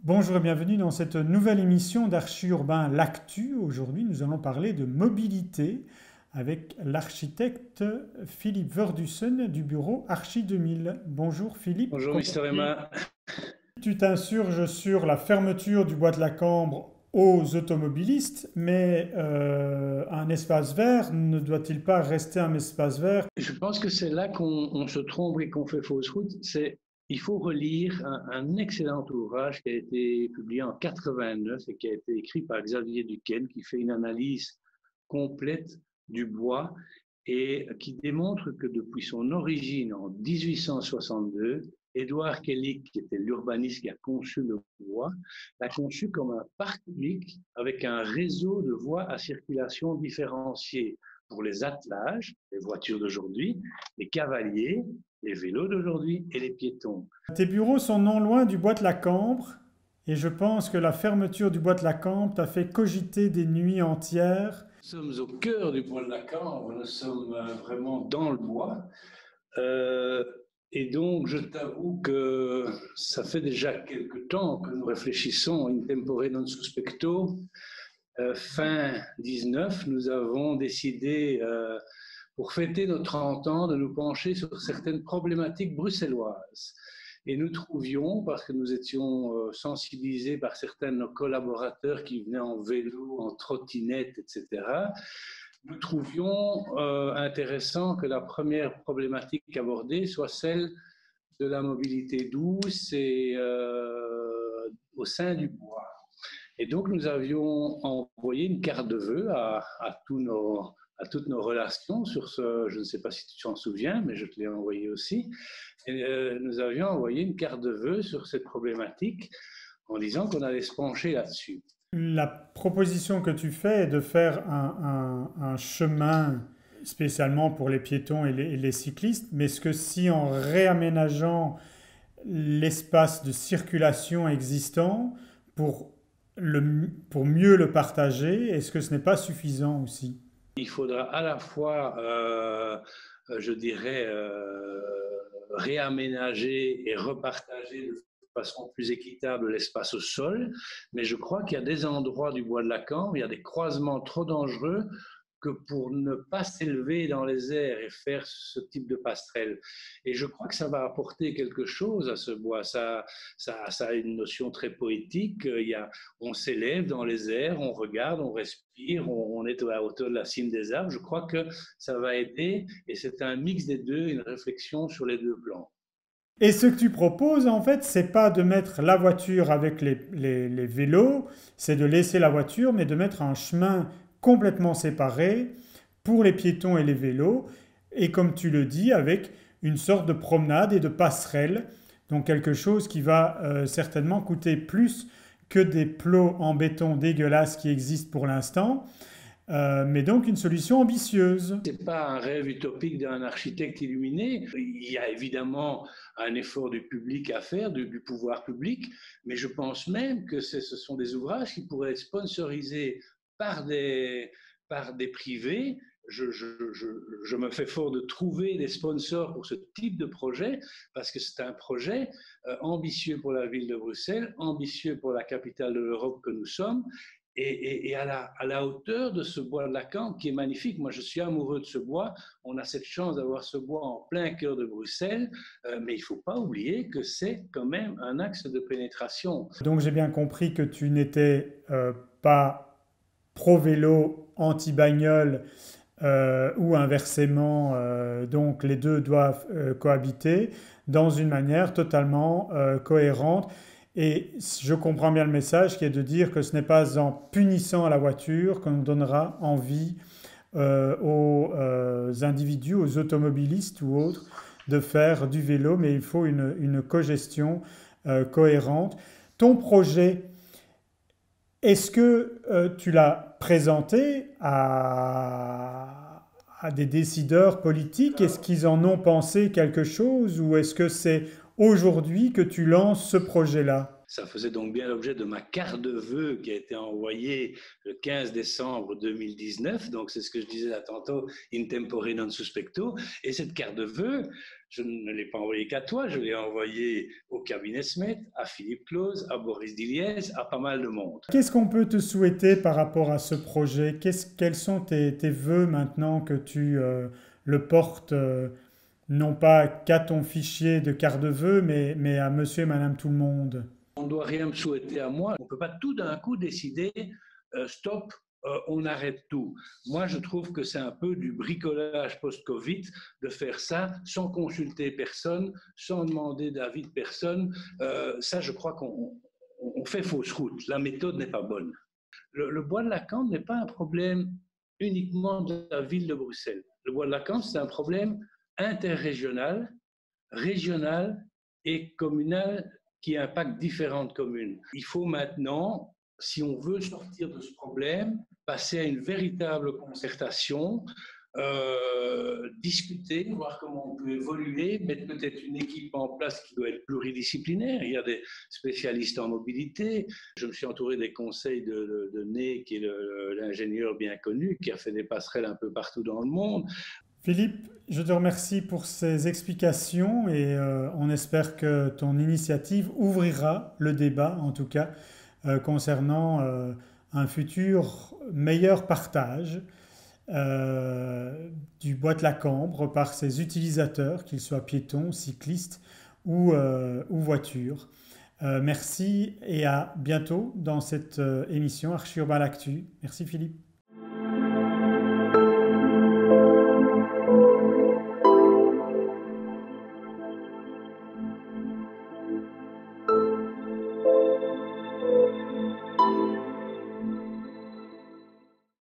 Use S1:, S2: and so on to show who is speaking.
S1: Bonjour et bienvenue dans cette nouvelle émission d'Archi Urbain L'Actu. Aujourd'hui, nous allons parler de mobilité avec l'architecte Philippe Verdussen du bureau Archi 2000. Bonjour Philippe.
S2: Bonjour Mister Emma.
S1: Tu t'insurges sur la fermeture du bois de la Cambre aux automobilistes, mais un espace vert ne doit-il pas rester un espace vert?
S2: Je pense que c'est là qu'on se trompe et qu'on fait fausse route. Il faut relire un excellent ouvrage qui a été publié en 89 et qui a été écrit par Xavier Duquesne, qui fait une analyse complète du bois et qui démontre que depuis son origine en 1862, Édouard Kelly, qui était l'urbaniste qui a conçu le bois, l'a conçu comme un parc public avec un réseau de voies à circulation différenciées pour les attelages, les voitures d'aujourd'hui, les cavaliers, les vélos d'aujourd'hui et les piétons.
S1: Tes bureaux sont non loin du bois de la Cambre et je pense que la fermeture du bois de la Cambre t'a fait cogiter des nuits entières.
S2: Nous sommes au cœur du bois de la Cambre, nous sommes vraiment dans le bois. Et donc, je t'avoue que ça fait déjà quelque temps que nous réfléchissons in tempore non suspecto. Fin 19, nous avons décidé, pour fêter nos 30 ans, de nous pencher sur certaines problématiques bruxelloises. Et nous trouvions, parce que nous étions sensibilisés par certains de nos collaborateurs qui venaient en vélo, en trottinette, etc., nous trouvions intéressant que la première problématique abordée soit celle de la mobilité douce et au sein du bois. Et donc, nous avions envoyé une carte de vœux à toutes nos relations sur ce, je ne sais pas si tu t'en souviens, mais je te l'ai envoyé aussi. Et, nous avions envoyé une carte de vœux sur cette problématique en disant qu'on allait se pencher là-dessus.
S1: La proposition que tu fais est de faire un chemin spécialement pour les piétons et les cyclistes, mais est-ce que si en réaménageant l'espace de circulation existant pour, pour mieux le partager, est-ce que ce n'est pas suffisant aussi?
S2: Il faudra à la fois, je dirais, réaménager et repartager de façon plus équitable l'espace au sol, mais je crois qu'il y a des endroits du bois de la Cambre, il y a des croisements trop dangereux que pour ne pas s'élever dans les airs et faire ce type de passerelle. Et je crois que ça va apporter quelque chose à ce bois. Ça a une notion très poétique. On s'élève dans les airs, on regarde, on respire, on est à la hauteur de la cime des arbres. Je crois que ça va aider et c'est un mix des deux, une réflexion sur les deux plans.
S1: Et ce que tu proposes, en fait, c'est pas de mettre la voiture avec les vélos, c'est de laisser la voiture, mais de mettre un chemin complètement séparé pour les piétons et les vélos, et comme tu le dis, avec une sorte de promenade et de passerelle, donc quelque chose qui va certainement coûter plus que des plots en béton dégueulasses qui existent pour l'instant, mais donc une solution ambitieuse.
S2: Ce n'est pas un rêve utopique d'un architecte illuminé. Il y a évidemment un effort du public à faire, du pouvoir public, mais je pense même que ce sont des ouvrages qui pourraient être sponsorisés par des privés. Je me fais fort de trouver des sponsors pour ce type de projet, parce que c'est un projet ambitieux pour la ville de Bruxelles, ambitieux pour la capitale de l'Europe que nous sommes, et à la hauteur de ce bois de la Cambre qui est magnifique. Moi, je suis amoureux de ce bois. On a cette chance d'avoir ce bois en plein cœur de Bruxelles, mais il ne faut pas oublier que c'est quand même un axe de pénétration.
S1: Donc j'ai bien compris que tu n'étais pas pro-vélo, anti-bagnole ou inversement, donc les deux doivent cohabiter dans une manière totalement cohérente. Et je comprends bien le message qui est de dire que ce n'est pas en punissant la voiture qu'on donnera envie aux individus, aux automobilistes ou autres, de faire du vélo, mais il faut une cogestion cohérente. Ton projet, est-ce que tu l'as présenté à des décideurs politiques? Est-ce qu'ils en ont pensé quelque chose ou est-ce que c'est aujourd'hui que tu lances ce projet-là?
S2: Ça faisait donc bien l'objet de ma carte de vœux qui a été envoyée le 15 décembre 2019. Donc c'est ce que je disais là tantôt, in tempore non suspecto. Et cette carte de vœux, je ne l'ai pas envoyée qu'à toi, je l'ai envoyée au cabinet Smet, à Philippe Claus, à Boris Diliès, à pas mal de monde.
S1: Qu'est-ce qu'on peut te souhaiter par rapport à ce projet? Quels sont tes vœux maintenant que tu le portes, non pas qu'à ton fichier de carte de vœux, mais à monsieur et madame tout le monde?
S2: On ne doit rien me souhaiter à moi. On ne peut pas tout d'un coup décider, stop, on arrête tout. Moi, je trouve que c'est un peu du bricolage post-Covid de faire ça sans consulter personne, sans demander d'avis de personne. Ça, je crois qu'on fait fausse route. La méthode n'est pas bonne. Le bois de Lacan n'est pas un problème uniquement de la ville de Bruxelles. Le bois de Lacan, c'est un problème interrégional, régional et communal qui impacte différentes communes. Il faut maintenant, si on veut sortir de ce problème, passer à une véritable concertation, discuter, voir comment on peut évoluer, mettre peut-être une équipe en place qui doit être pluridisciplinaire. Il y a des spécialistes en mobilité. Je me suis entouré des conseils de Ney, qui est l'ingénieur bien connu, qui a fait des passerelles un peu partout dans le monde.
S1: Philippe, je te remercie pour ces explications et on espère que ton initiative ouvrira le débat, en tout cas, concernant un futur meilleur partage du bois de la Cambre par ses utilisateurs, qu'ils soient piétons, cyclistes ou voitures. Merci et à bientôt dans cette émission Archi Urbain L'Actu. Merci Philippe.